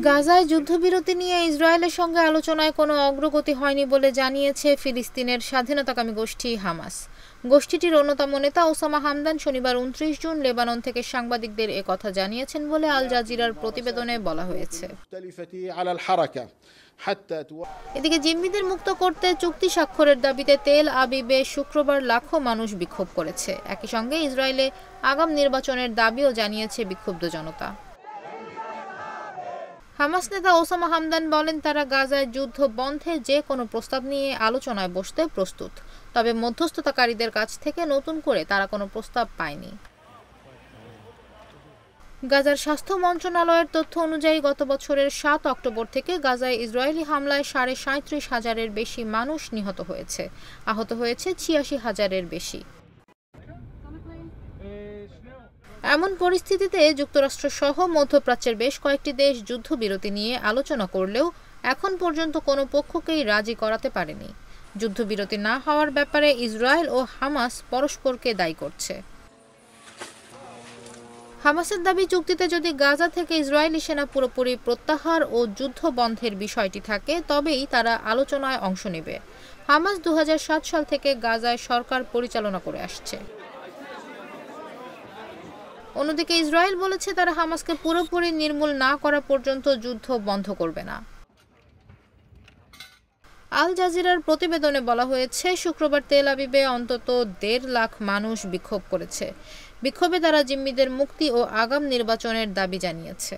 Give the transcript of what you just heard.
গাজায় যুদ্ধবিরতি নিয়ে ইসরায়েলের সঙ্গে আলোচনায় কোনো অগ্রগতি হয়নি বলে জানিয়েছে ফিলিস্তিনের স্বাধীনতাকামী গোষ্ঠী হামাস। গোষ্ঠীটির অন্যতম নেতা ওসামা হামদান শনিবার ২৯ জুন লেবানন থেকে সাংবাদিকদের একথা জানিয়েছেন বলে আল জাজিরার প্রতিবেদনে বলা হয়েছে। এদিকে জিম্মিদের মুক্ত করতে চুক্তি স্বাক্ষরের দাবিতে তেল আবিবে শুক্রবার লাখো মানুষ বিক্ষোভ করেছে। একই সঙ্গে ইসরায়েলে আগাম নির্বাচনের দাবিও জানিয়েছে বিক্ষুব্ধ জনতা। হামাস নেতা ওসামা হামদান বলেন, তারা গাজায় যুদ্ধ বন্ধে যে কোনো প্রস্তাব নিয়ে আলোচনায় বসতে প্রস্তুত, তবে মধ্যস্থতাকারীদের কাছ থেকে নতুন করে তারা কোনো প্রস্তাব পায়নি। গাজার স্বাস্থ্য মন্ত্রণালয়ের তথ্য অনুযায়ী গত বছরের ৭ অক্টোবর থেকে গাজায় ইসরায়েলি হামলায় ৩৭,৫০০-এর বেশি মানুষ নিহত হয়েছে, আহত হয়েছে ৮৬,০০০-এর বেশি। এমন পরিস্থিতিতে যুক্তরাষ্ট্র সহ মধ্যপ্রাচ্যের বেশ কয়েকটি দেশ যুদ্ধবিরতি নিয়ে আলোচনা করলেও এখন পর্যন্ত কোনো পক্ষকেই রাজি করাতে পারেনি। যুদ্ধবিরতি না হওয়ার ব্যাপারে ইসরায়েল ও হামাস পরস্পরকে দায়ী করছে। হামাসের দাবি, চুক্তিতে যদি গাজা থেকে ইসরায়েলি সেনা পুরোপুরি প্রত্যাহার ও যুদ্ধ বন্ধের বিষয়টি থাকে তবেই তারা আলোচনায় অংশ নেবে। হামাস ২০০৭ সাল থেকে গাজায় সরকার পরিচালনা করে আসছে। অন্যদিকে ইসরায়েল বলেছে তারা হামাসকে পুরোপুরি নির্মূল না করা পর্যন্ত যুদ্ধ বন্ধ করবে না। আল জাজিরার প্রতিবেদনে বলা হয়েছে, শুক্রবার তেল আবিবে অন্তত ১.৫ লাখ মানুষ বিক্ষোভ করেছে। বিক্ষোভে তারা জিম্মিদের মুক্তি ও আগাম নির্বাচনের দাবি জানিয়েছে।